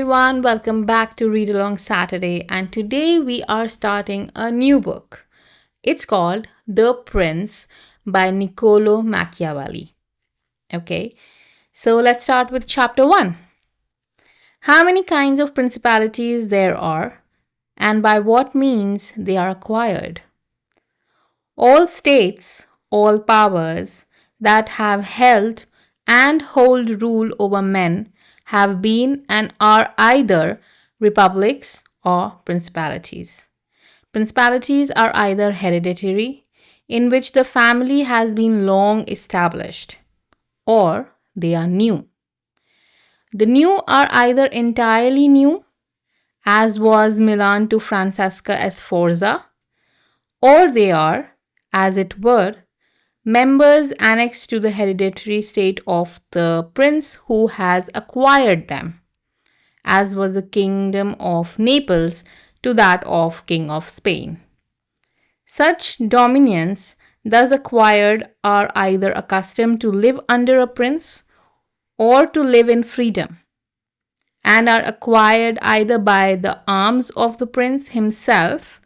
everyone, welcome back to Read Along Saturday, and today we are starting a new book. It's called The Prince by Niccolò Machiavelli. Okay, so let's start with chapter 1. How many kinds of principalities there are, and by what means they are acquired? All states, all powers that have held and hold rule over men have been and are either republics or principalities. Principalities are either hereditary, in which the family has been long established, or they are new. The new are either entirely new, as was Milan to Francesca Sforza, or they are, as it were, members annexed to the hereditary state of the prince who has acquired them, as was the kingdom of Naples to that of King of Spain. Such dominions, thus acquired, are either accustomed to live under a prince or to live in freedom, and are acquired either by the arms of the prince himself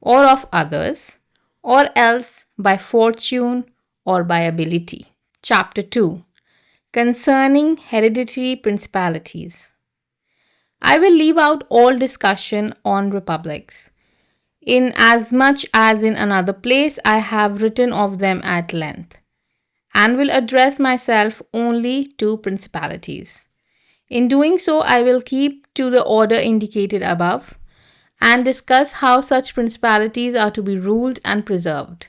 or of others, or else by fortune or by ability. Chapter 2. Concerning hereditary principalities. I will leave out all discussion on republics, inasmuch as in another place I have written of them at length, and will address myself only to principalities. In doing so, I will keep to the order indicated above, and discuss how such principalities are to be ruled and preserved.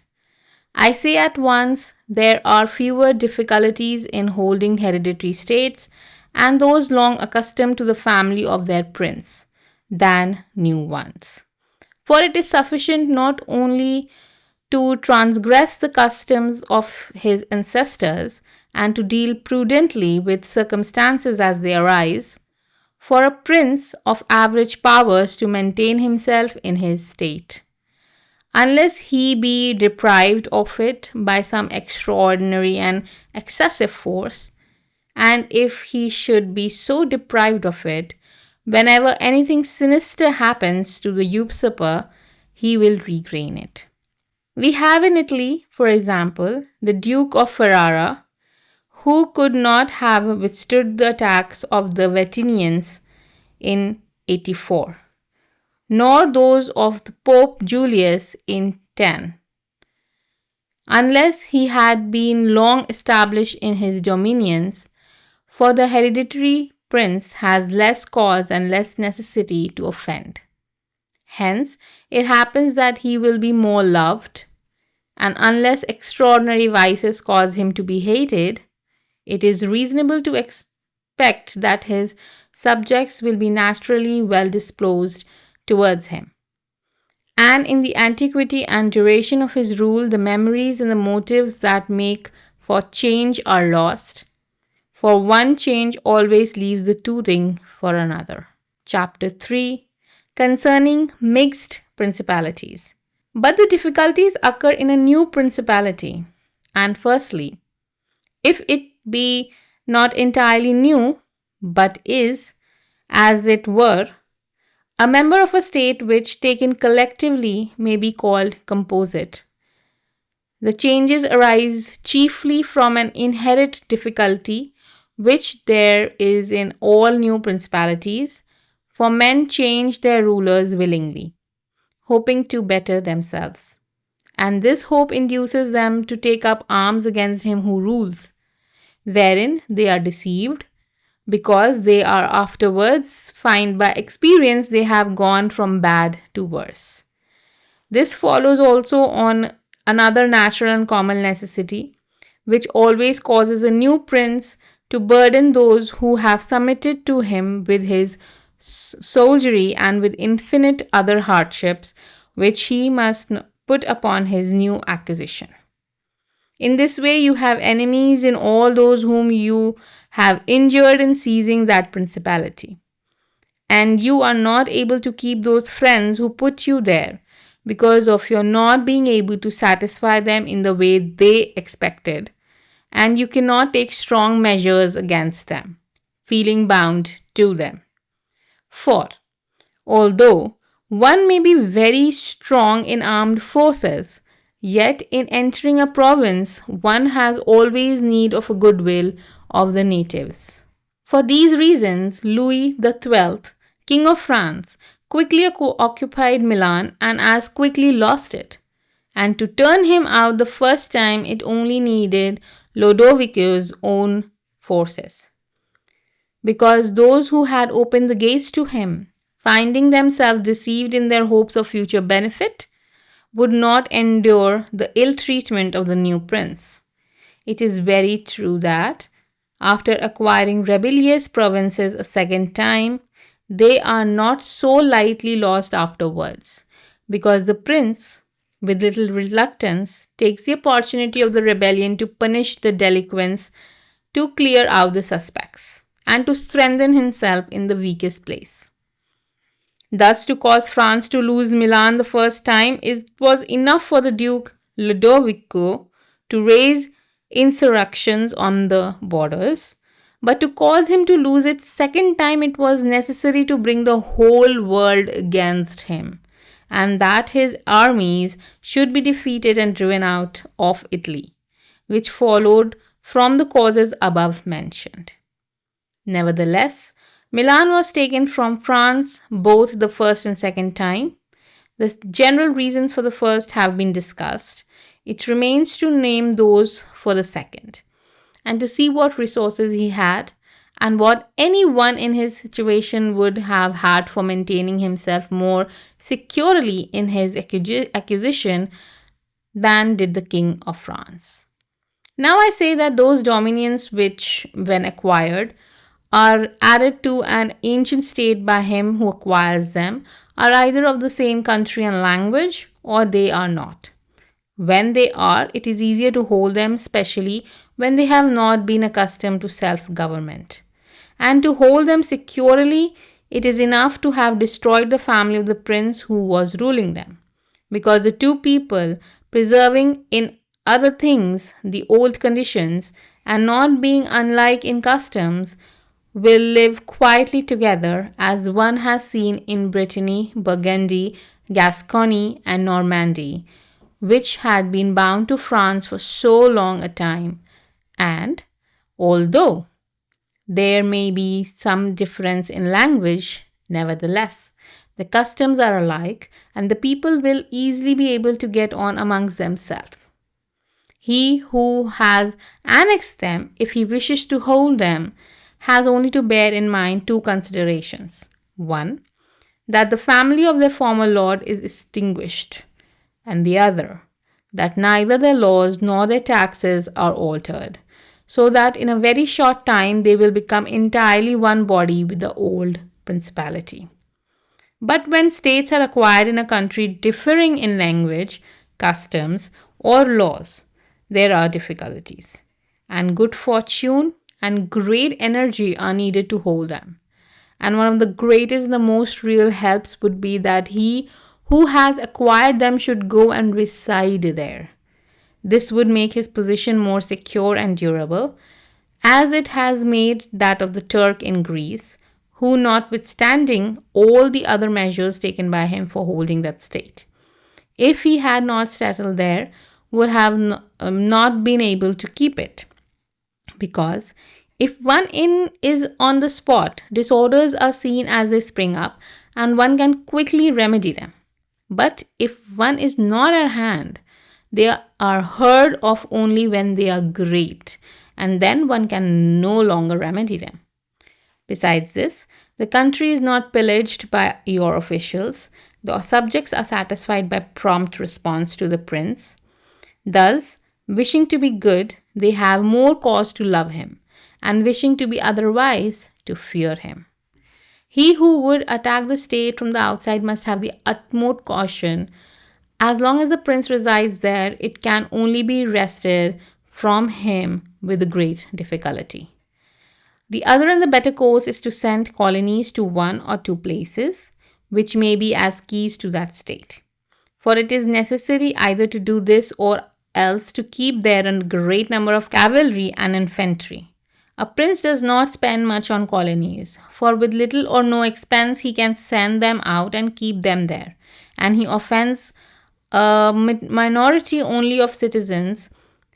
I say at once, there are fewer difficulties in holding hereditary states and those long accustomed to the family of their prince than new ones. For it is sufficient not only to transgress the customs of his ancestors and to deal prudently with circumstances as they arise, for a prince of average powers to maintain himself in his state, unless he be deprived of it by some extraordinary and excessive force, and if he should be so deprived of it, whenever anything sinister happens to the usurper, he will regain it. We have in Italy, for example, the Duke of Ferrara, who could not have withstood the attacks of the Vetinians in 84, nor those of the Pope Julius in 10, unless he had been long established in his dominions, for the hereditary prince has less cause and less necessity to offend. Hence, it happens that he will be more loved, and unless extraordinary vices cause him to be hated, it is reasonable to expect that his subjects will be naturally well disposed towards him. And in the antiquity and duration of his rule, the memories and the motives that make for change are lost, for one change always leaves the toothing for another. Chapter 3. Concerning mixed principalities. But the difficulties occur in a new principality. And firstly, if it be not entirely new, but is, as it were, a member of a state which, taken collectively, may be called composite, the changes arise chiefly from an inherent difficulty which there is in all new principalities, for men change their rulers willingly, hoping to better themselves. And this hope induces them to take up arms against him who rules, wherein they are deceived, because they are afterwards find by experience they have gone from bad to worse. This follows also on another natural and common necessity, which always causes a new prince to burden those who have submitted to him with his soldiery and with infinite other hardships, which he must put upon his new acquisition. In this way, you have enemies in all those whom you have injured in seizing that principality. And you are not able to keep those friends who put you there because of your not being able to satisfy them in the way they expected, and you cannot take strong measures against them, feeling bound to them. For although one may be very strong in armed forces, yet in entering a province, one has always need of a goodwill of the natives. For these reasons, Louis XII, King of France, quickly occupied Milan and as quickly lost it. And to turn him out the first time, it only needed Lodovico's own forces. Because those who had opened the gates to him, finding themselves deceived in their hopes of future benefit, would not endure the ill treatment of the new prince. It is very true that, after acquiring rebellious provinces a second time, they are not so lightly lost afterwards, because the prince, with little reluctance, takes the opportunity of the rebellion to punish the delinquents, to clear out the suspects, and to strengthen himself in the weakest place. Thus, to cause France to lose Milan the first time was enough for the Duke Ludovico to raise insurrections on the borders. But to cause him to lose it second time, it was necessary to bring the whole world against him, and that his armies should be defeated and driven out of Italy, which followed from the causes above mentioned. Nevertheless, Milan was taken from France both the first and second time. The general reasons for the first have been discussed. It remains to name those for the second, and to see what resources he had and what anyone in his situation would have had for maintaining himself more securely in his acquisition than did the King of France. Now I say that those dominions which, when acquired, are added to an ancient state by him who acquires them are either of the same country and language, or they are not. When they are, it is easier to hold them, especially when they have not been accustomed to self-government. And to hold them securely, it is enough to have destroyed the family of the prince who was ruling them, because the two people, preserving in other things the old conditions and not being unlike in customs, will live quietly together, as one has seen in Brittany, Burgundy, Gascony, and Normandy, which had been bound to France for so long a time. And although there may be some difference in language, nevertheless, the customs are alike, and the people will easily be able to get on amongst themselves. He who has annexed them, if he wishes to hold them, has only to bear in mind two considerations. One, that the family of their former lord is extinguished, and the other, that neither their laws nor their taxes are altered, so that in a very short time they will become entirely one body with the old principality. But when states are acquired in a country differing in language, customs, or laws, there are difficulties, and good fortune and great energy are needed to hold them. And one of the greatest and the most real helps would be that he who has acquired them should go and reside there. This would make his position more secure and durable, as it has made that of the Turk in Greece, who, notwithstanding all the other measures taken by him for holding that state, if he had not settled there, would have not been able to keep it. Because if one is on the spot, disorders are seen as they spring up, and one can quickly remedy them. But if one is not at hand, they are heard of only when they are great, and then one can no longer remedy them. Besides this, the country is not pillaged by your officials. The subjects are satisfied by prompt response to the prince. Thus, wishing to be good, they have more cause to love him, and wishing to be otherwise, to fear him. He who would attack the state from the outside must have the utmost caution. As long as the prince resides there, it can only be wrested from him with great difficulty. The other and the better course is to send colonies to one or two places, which may be as keys to that state. For it is necessary either to do this or else to keep there a great number of cavalry and infantry. A prince does not spend much on colonies, for with little or no expense he can send them out and keep them there, and he offends a minority only of citizens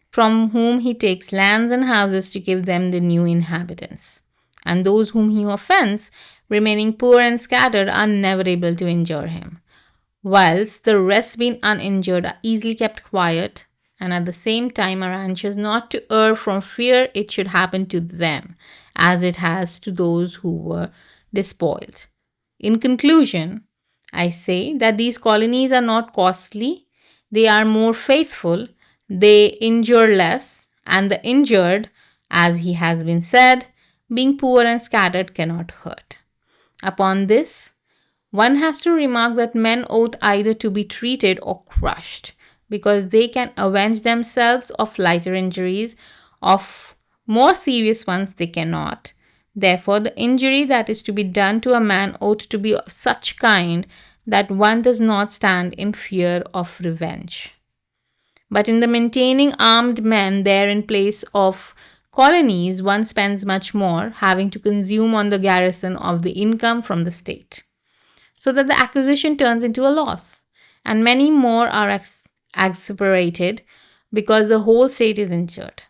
from whom he takes lands and houses to give them the new inhabitants. And those whom he offends, remaining poor and scattered, are never able to injure him, whilst the rest, being uninjured, are easily kept quiet, and at the same time are anxious not to err from fear it should happen to them, as it has to those who were despoiled. In conclusion, I say that these colonies are not costly, they are more faithful, they injure less, and the injured, as he has been said, being poor and scattered, cannot hurt. Upon this, one has to remark that men ought either to be treated or crushed, because they can avenge themselves of lighter injuries, of more serious ones they cannot. Therefore, the injury that is to be done to a man ought to be of such kind that one does not stand in fear of revenge. But in the maintaining armed men there in place of colonies, one spends much more, having to consume on the garrison of the income from the state, so that the acquisition turns into a loss, and many more are exasperated because the whole state is injured.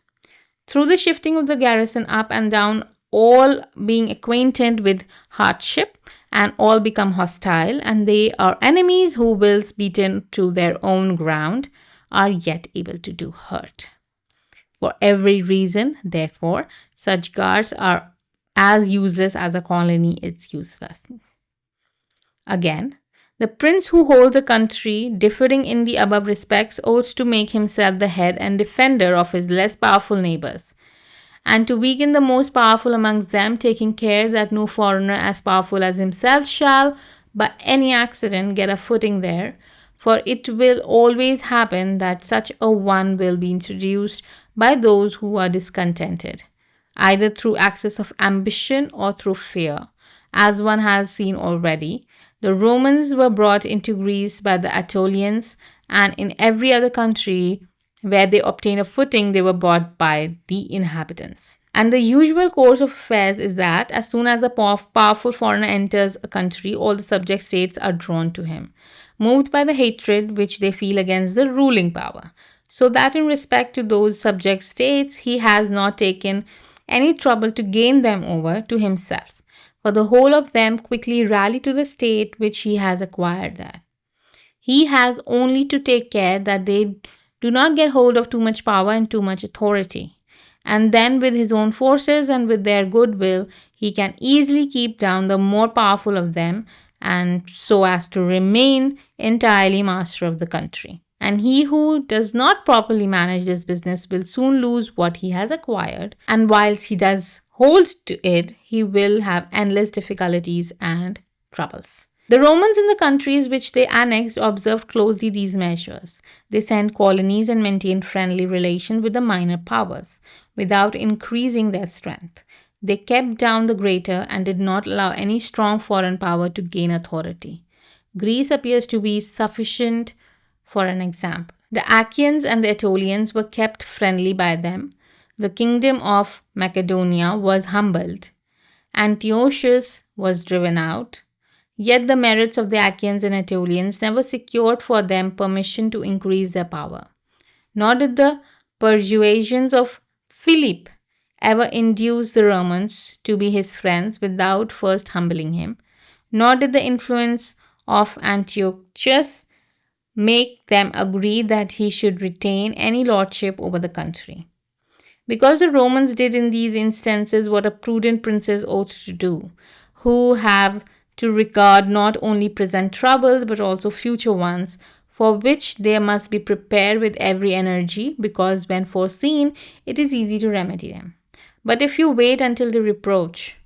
Through the shifting of the garrison up and down, all being acquainted with hardship, and all become hostile, and they are enemies who, whilst beaten to their own ground, are yet able to do hurt. For every reason, therefore, such guards are as useless as a colony is useless. Again, the prince who holds a country, differing in the above respects, ought to make himself the head and defender of his less powerful neighbors, and to weaken the most powerful amongst them, taking care that no foreigner as powerful as himself shall, by any accident, get a footing there, for it will always happen that such a one will be introduced by those who are discontented, either through excess of ambition or through fear, as one has seen already. The Romans were brought into Greece by the Aetolians, and in every other country where they obtained a footing, they were bought by the inhabitants. And the usual course of affairs is that as soon as a powerful foreigner enters a country, all the subject states are drawn to him, moved by the hatred which they feel against the ruling power, so that in respect to those subject states, he has not taken any trouble to gain them over to himself, for the whole of them quickly rally to the state which he has acquired there. He has only to take care that they do not get hold of too much power and too much authority. And then with his own forces and with their goodwill, he can easily keep down the more powerful of them, and so as to remain entirely master of the country. And he who does not properly manage this business will soon lose what he has acquired, and whilst he does hold to it, he will have endless difficulties and troubles. The Romans in the countries which they annexed observed closely these measures. They sent colonies and maintained friendly relations with the minor powers, without increasing their strength. They kept down the greater and did not allow any strong foreign power to gain authority. Greece appears to be sufficient for an example. The Achaeans and the Aetolians were kept friendly by them. The kingdom of Macedonia was humbled. Antiochus was driven out. Yet the merits of the Achaeans and Aetolians never secured for them permission to increase their power. Nor did the persuasions of Philip ever induce the Romans to be his friends without first humbling him. Nor did the influence of Antiochus make them agree that he should retain any lordship over the country. Because the Romans did in these instances what a prudent princes ought to do, who have to regard not only present troubles but also future ones, for which they must be prepared with every energy, because when foreseen, it is easy to remedy them. But if you wait until the reproach,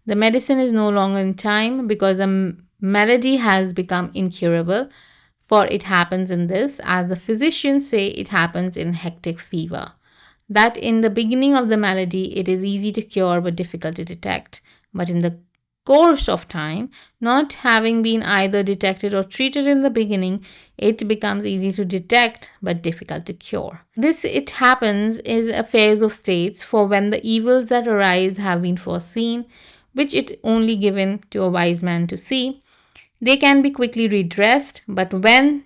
the medicine is no longer in time, because the malady has become incurable, for it happens in this, as the physicians say it happens in hectic fever, that in the beginning of the malady it is easy to cure but difficult to detect, but in the course of time, not having been either detected or treated in the beginning, it becomes easy to detect but difficult to cure. This it happens is affairs of states, for when the evils that arise have been foreseen, which it only given to a wise man to see, they can be quickly redressed, but when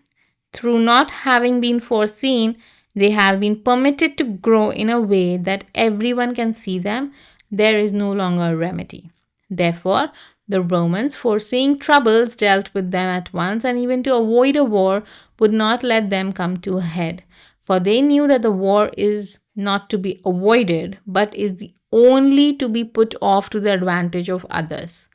through not having been foreseen, they have been permitted to grow in a way that everyone can see them, there is no longer a remedy. Therefore, the Romans, foreseeing troubles, dealt with them at once, and even to avoid a war, would not let them come to a head. For they knew that the war is not to be avoided, but is the only to be put off to the advantage of others.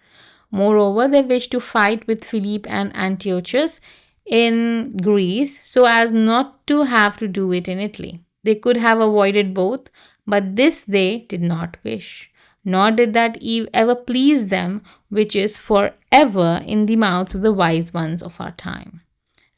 Moreover, they wished to fight with Philip and Antiochus in Greece so as not to have to do it in Italy. They could have avoided both, but this they did not wish. Nor did that ever please them, which is forever in the mouths of the wise ones of our time.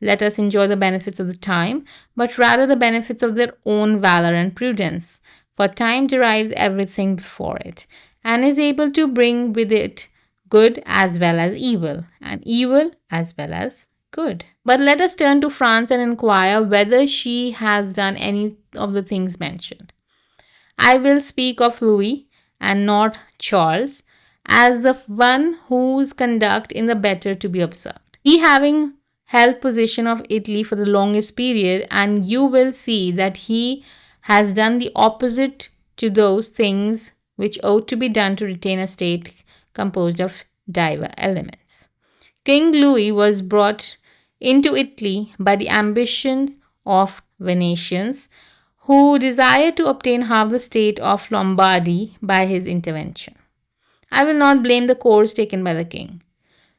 Let us enjoy the benefits of the time, but rather the benefits of their own valor and prudence. For time derives everything before it, and is able to bring with it good as well as evil, and evil as well as good. But let us turn to France and inquire whether she has done any of the things mentioned. I will speak of Louis and not Charles as the one whose conduct in the better to be observed. He having held possession of Italy for the longest period, and you will see that he has done the opposite to those things which ought to be done to retain a state composed of diverse elements. King Louis was brought into Italy by the ambition of Venetians, who desired to obtain half the state of Lombardy by his intervention. I will not blame the course taken by the king,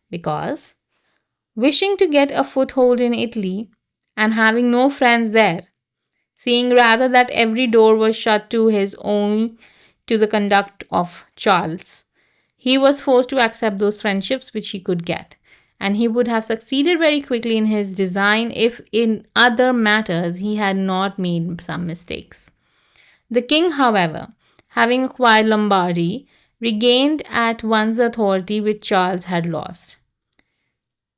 because, wishing to get a foothold in Italy and having no friends there, seeing rather that every door was shut to his own to the conduct of Charles, he was forced to accept those friendships which he could get, and he would have succeeded very quickly in his design if in other matters he had not made some mistakes. The king, however, having acquired Lombardy, regained at once the authority which Charles had lost.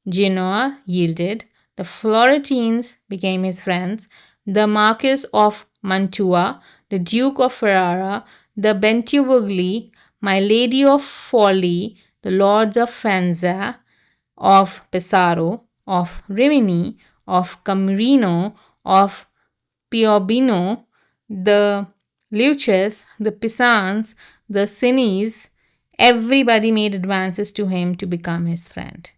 Genoa yielded, the Florentines became his friends, the Marquis of Mantua, the Duke of Ferrara, the Bentivoglii, my Lady of Forli, the Lords of Faenza, of Pesaro, of Rimini, of Camerino, of Piombino, the Luches, the Pisans, the Sinis, everybody made advances to him to become his friend.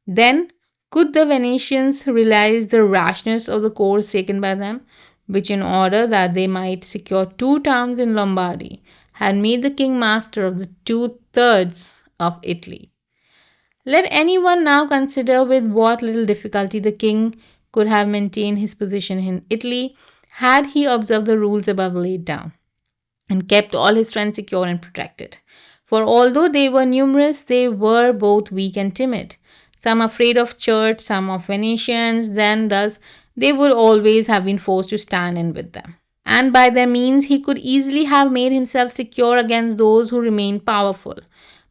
Then could the Venetians realize the rashness of the course taken by them, which, in order that they might secure 2 towns in Lombardy, had made the king master of the 2/3 of Italy. Let anyone now consider with what little difficulty the king could have maintained his position in Italy had he observed the rules above laid down, and kept all his friends secure and protected. For although they were numerous, they were both weak and timid, some afraid of church, some of Venetians, then thus they would always have been forced to stand in with them. And by their means he could easily have made himself secure against those who remained powerful.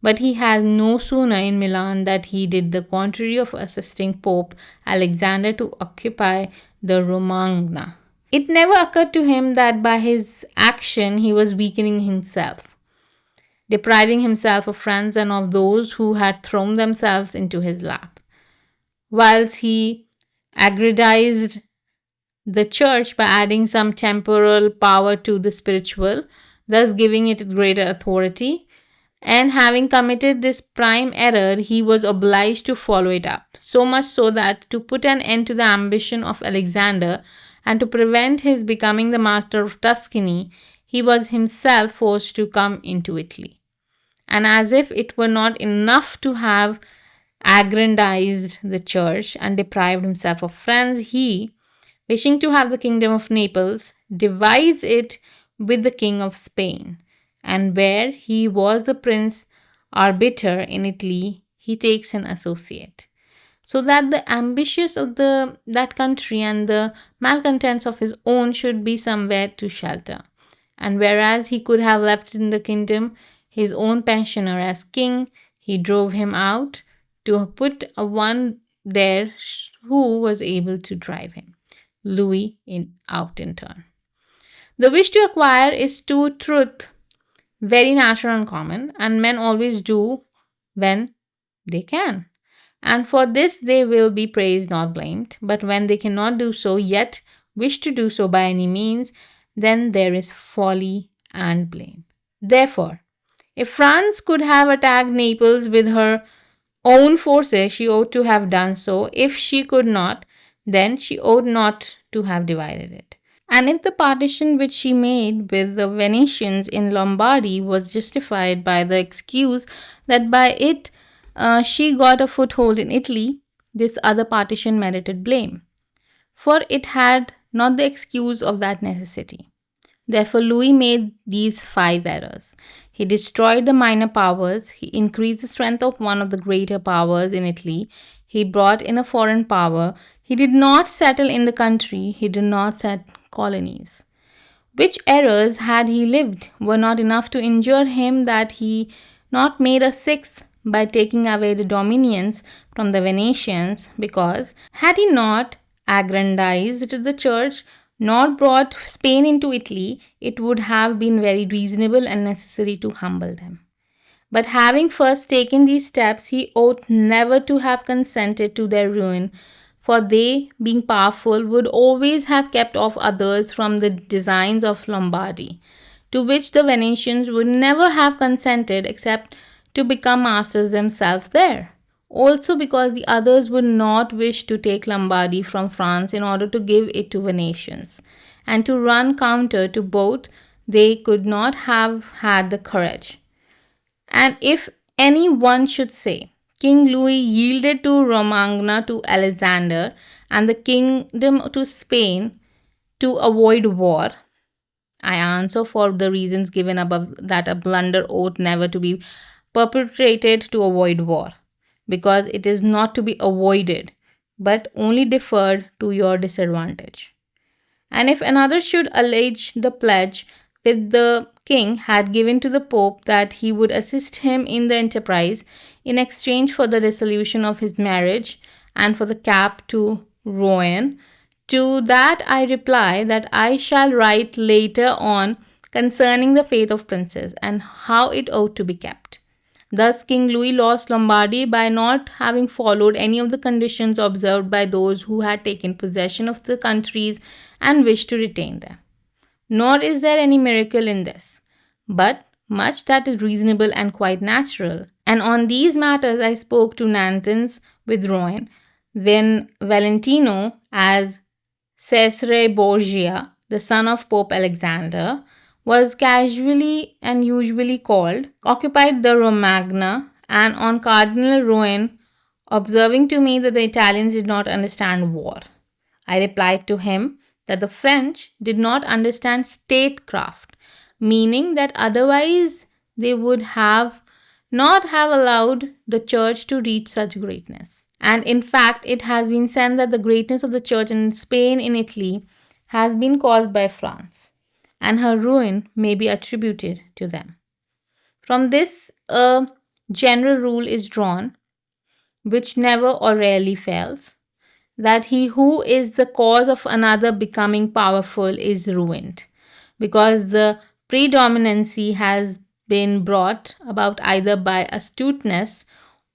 But he had no sooner in Milan that he did the contrary of assisting Pope Alexander to occupy the Romagna. It never occurred to him that by his action he was weakening himself, depriving himself of friends and of those who had thrown themselves into his lap, whilst he aggrandized the church by adding some temporal power to the spiritual, thus giving it greater authority. And having committed this prime error, he was obliged to follow it up, so much so that to put an end to the ambition of Alexander and to prevent his becoming the master of Tuscany, he was himself forced to come into Italy. And as if it were not enough to have aggrandized the church and deprived himself of friends, he, wishing to have the kingdom of Naples, divides it with the king of Spain, and where he was the prince arbiter in Italy, he takes an associate, so that the ambitious of that country and the malcontents of his own should be somewhere to shelter. And whereas he could have left in the kingdom his own pensioner as king, He drove him out to put a one there who was able to drive him, Louis, out in turn. The wish to acquire is to truth very natural and common, and men always do when they can. And for this they will be praised, not blamed. But when they cannot do so, yet wish to do so by any means, then there is folly and blame. Therefore, if France could have attacked Naples with her own forces, she ought to have done so. If she could not, then she ought not to have divided it. And if the partition which she made with the Venetians in Lombardy was justified by the excuse that by it she got a foothold in Italy, this other partition merited blame, for it had not the excuse of that necessity. Therefore, Louis made these five errors. He destroyed the minor powers, he increased the strength of one of the greater powers in Italy, he brought in a foreign power, he did not settle in the country, he did not set colonies. Which errors, had he lived, were not enough to injure him that he not made a sixth by taking away the dominions from the Venetians, because had he not aggrandized the church, nor brought Spain into Italy, it would have been very reasonable and necessary to humble them. But having first taken these steps, he ought never to have consented to their ruin, for they, being powerful, would always have kept off others from the designs of Lombardy, to which the Venetians would never have consented except to become masters themselves there. Also because the others would not wish to take Lombardy from France in order to give it to Venetians, and to run counter to both they could not have had the courage. And if any one should say, King Louis yielded to Romagna to Alexander and the kingdom to Spain to avoid war, I answer for the reasons given above that a blunder ought never to be perpetrated to avoid war, because it is not to be avoided, but only deferred to your disadvantage. And if another should allege the pledge which the king had given to the pope that he would assist him in the enterprise in exchange for the dissolution of his marriage and for the cap to Rouen, to that I reply that I shall write later on concerning the faith of princes and how it ought to be kept. Thus, King Louis lost Lombardy by not having followed any of the conditions observed by those who had taken possession of the countries and wished to retain them. Nor is there any miracle in this, but much that is reasonable and quite natural. And on these matters I spoke to Nantes with Rouen, when Valentino, as Cesare Borgia, the son of Pope Alexander, was casually and usually called, occupied the Romagna, and on Cardinal Rouen observing to me that the Italians did not understand war, I replied to him that the French did not understand statecraft, meaning that otherwise they would have not have allowed the church to reach such greatness. And in fact, it has been said that the greatness of the church in Spain, in Italy, has been caused by France, and her ruin may be attributed to them. From this, a general rule is drawn, which never or rarely fails, that he who is the cause of another becoming powerful is ruined, because the predominancy has been brought about either by astuteness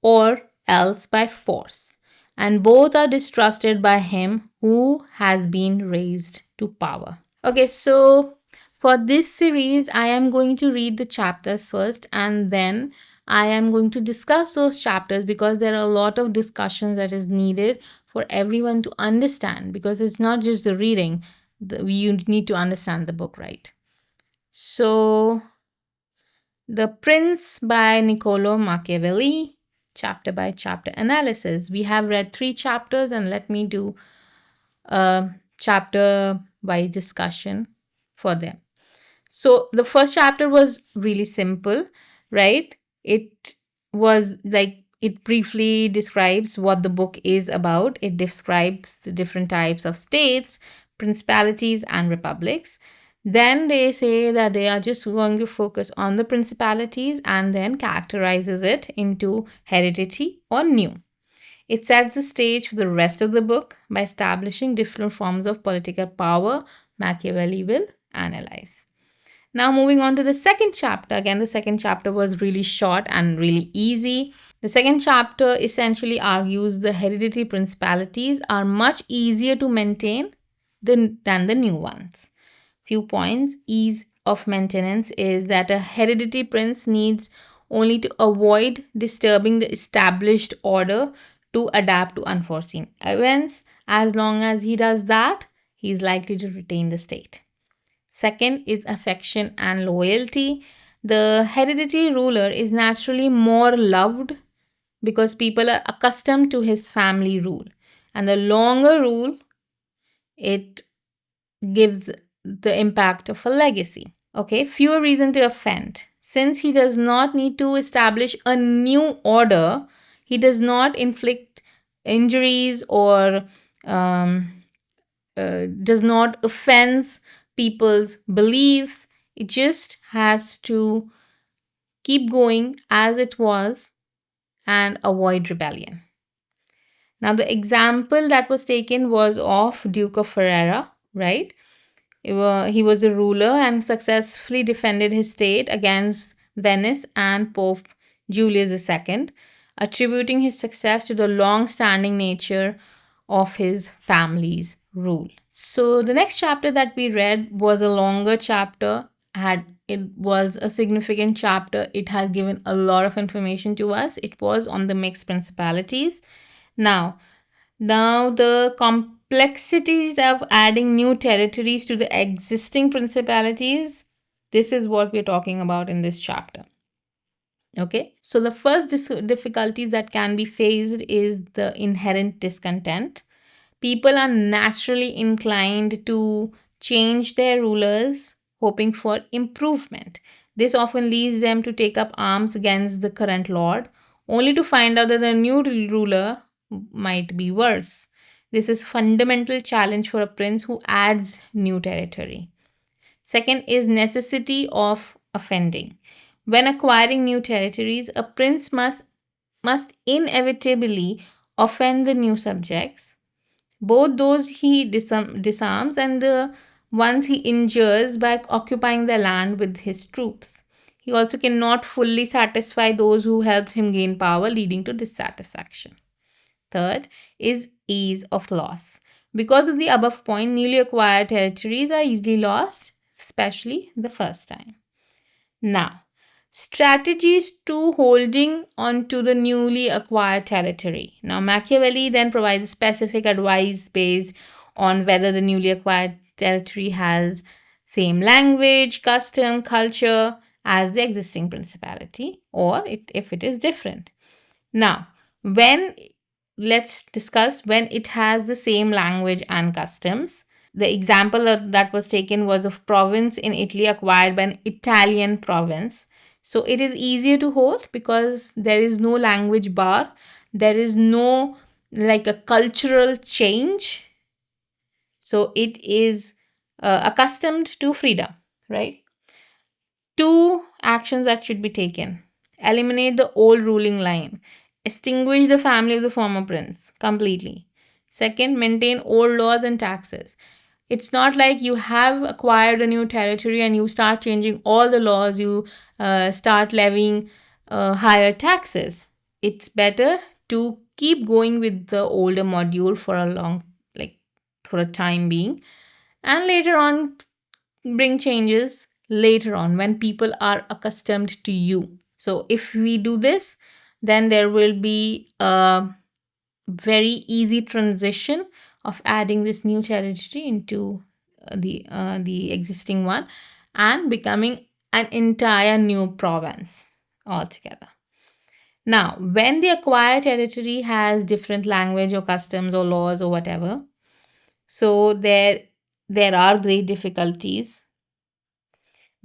or else by force, and both are distrusted by him who has been raised to power. Okay, so for this series, I am going to read the chapters first, and then I am going to discuss those chapters, because there are a lot of discussions that is needed for everyone to understand, because it's not just the reading, you need to understand the book, right? So, The Prince by Niccolò Machiavelli, chapter by chapter analysis. We have read 3 chapters, and let me do a chapter by discussion for them. So the first chapter was really simple, right? It was like, it briefly describes what the book is about. It describes the different types of states, principalities, and republics. Then they say that they are just going to focus on the principalities and then characterizes it into heredity or new. It sets the stage for the rest of the book by establishing different forms of political power Machiavelli will analyze. Now, moving on to the second chapter. Again, the second chapter was really short and really easy. The second chapter essentially argues the hereditary principalities are much easier to maintain than the new ones. Few points. Ease of maintenance is that a hereditary prince needs only to avoid disturbing the established order to adapt to unforeseen events. As long as he does that, he is likely to retain the state. Second is affection and loyalty. The hereditary ruler is naturally more loved because people are accustomed to his family rule. And the longer rule, it gives the impact of a legacy. Okay, fewer reason to offend. Since he does not need to establish a new order, he does not inflict injuries or does not offend people's beliefs. It just has to keep going as it was and avoid rebellion. Now, the example that was taken was of Duke of Ferrara, right? He was a ruler and successfully defended his state against Venice and Pope Julius II, attributing his success to the long standing nature of his family's rule. So, the next chapter that we read was a longer chapter. It was a significant chapter. It has given a lot of information to us. It was on the mixed principalities. Now the complexities of adding new territories to the existing principalities, this is what we're talking about in this chapter. Okay, so the first difficulties that can be faced is the inherent discontent. People are naturally inclined to change their rulers, hoping for improvement. This often leads them to take up arms against the current lord, only to find out that the new ruler might be worse. This is a fundamental challenge for a prince who adds new territory. Second is necessity of offending. When acquiring new territories, a prince must inevitably offend the new subjects, both those he disarms and the ones he injures by occupying the land with his troops. He also cannot fully satisfy those who helped him gain power, leading to dissatisfaction. Third is ease of loss. Because of the above point, newly acquired territories are easily lost, especially the first time. Now, strategies to holding on to the newly acquired territory. Now, Machiavelli then provides specific advice based on whether the newly acquired territory has same language, custom, culture as the existing principality, or if it is different. Now, when let's discuss when it has the same language and customs. The example that was taken was of province in Italy acquired by an Italian province. So it is easier to hold because there is no language bar. There is no like a cultural change. So it is accustomed to freedom, right? Two actions that should be taken: eliminate the old ruling line, extinguish the family of the former prince completely. Second, maintain old laws and taxes. It's not like you have acquired a new territory and you start changing all the laws, you start levying higher taxes. It's better to keep going with the older module for a for a time being, and later on bring changes later on when people are accustomed to you. So if we do this, then there will be a very easy transition of adding this new territory into the existing one and becoming an entire new province altogether. Now, when the acquired territory has different language or customs or laws or whatever, so there are great difficulties.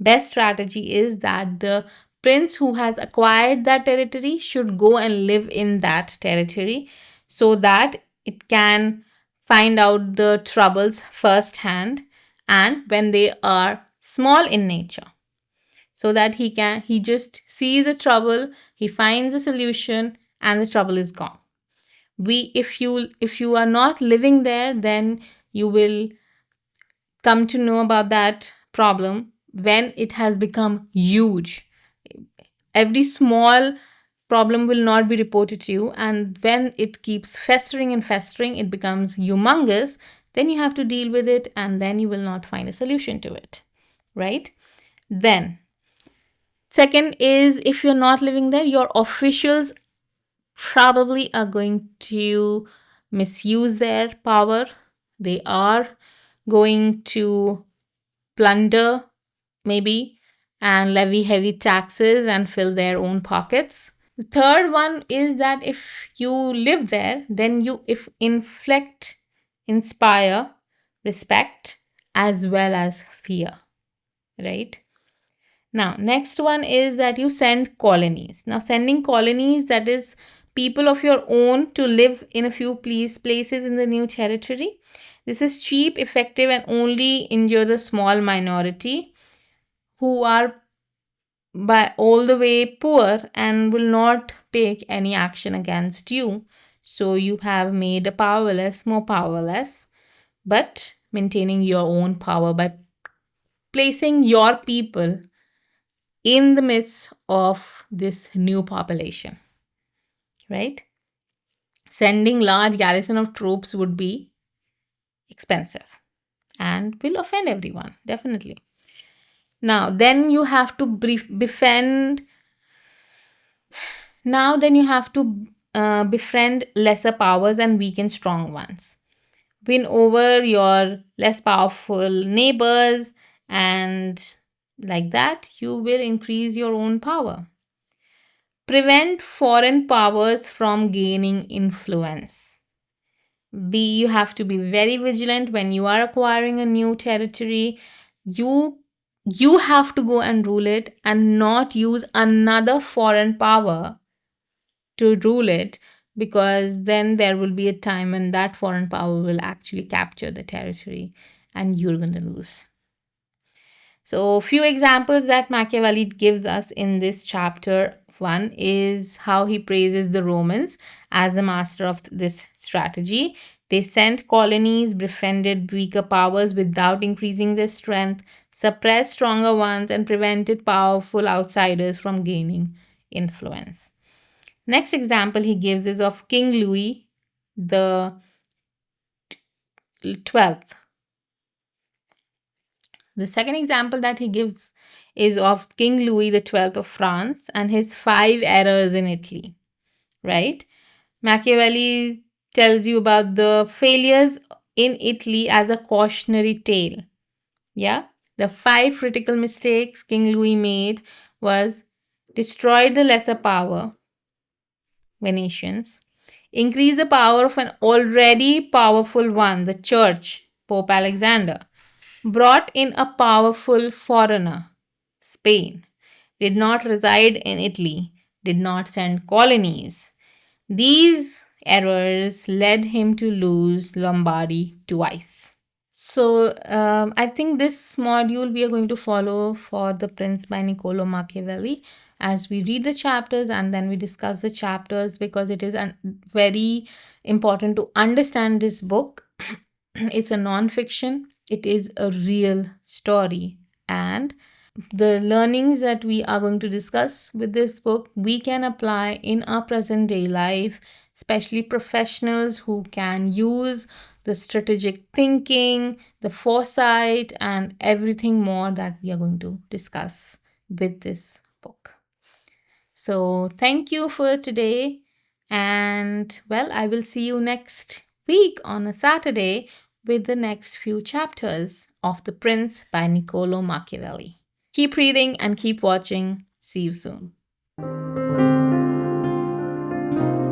Best strategy is that the prince who has acquired that territory should go and live in that territory so that it can find out the troubles firsthand, and when they are small in nature, so that he just sees a trouble, he finds a solution, and the trouble is gone. If you are not living there, then you will come to know about that problem when it has become huge. Every small problem will not be reported to you, and when it keeps festering and festering, it becomes humongous. Then you have to deal with it, and then you will not find a solution to it, right? Then second is, if you're not living there, your officials probably are going to misuse their power. They are going to plunder, maybe, and levy heavy taxes and fill their own pockets. The third one is that if you live there, then you if inflict, inspire respect as well as fear, right? Now, next one is that you send colonies. Now, sending colonies, that is people of your own to live in a few places in the new territory. This is cheap, effective, and only injure the small minority who are by all the way poor and will not take any action against you. So you have made a powerless more powerless, but maintaining your own power by placing your people in the midst of this new population, right? Sending large garrison of troops would be expensive and will offend everyone, definitely. Now, then you have to befriend. Now, then you have to befriend lesser powers and weaken strong ones. Win over your less powerful neighbors, and like that, you will increase your own power. Prevent foreign powers from gaining influence. You have to be very vigilant when you are acquiring a new territory. You have to go and rule it and not use another foreign power to rule it, because then there will be a time when that foreign power will actually capture the territory and you're going to lose. So, few examples that Machiavelli gives us in this chapter. One is how he praises the Romans as the master of this strategy. They sent colonies, befriended weaker powers without increasing their strength, suppressed stronger ones, and prevented powerful outsiders from gaining influence. Next example he gives is of King Louis the 12th. The second example that he gives is of King Louis the 12th of France and his 5 errors in Italy, right? Machiavelli tells you about the failures in Italy as a cautionary tale. Yeah? The 5 critical mistakes King Louis made was destroyed the lesser power, Venetians, increase the power of an already powerful one, the church, Pope Alexander, brought in a powerful foreigner, Spain, did not reside in Italy, did not send colonies. These errors led him to lose Lombardy twice. So, I think this module we are going to follow for The Prince by Niccolò Machiavelli as we read the chapters and then we discuss the chapters, because it is very important to understand this book. It's a non-fiction, it is a real story, and the learnings that we are going to discuss with this book we can apply in our present day life, especially professionals who can use the strategic thinking, the foresight, and everything more that we are going to discuss with this book. So thank you for today, and well, I will see you next week on a Saturday with the next few chapters of The Prince by Niccolò Machiavelli. Keep reading and keep watching. See you soon.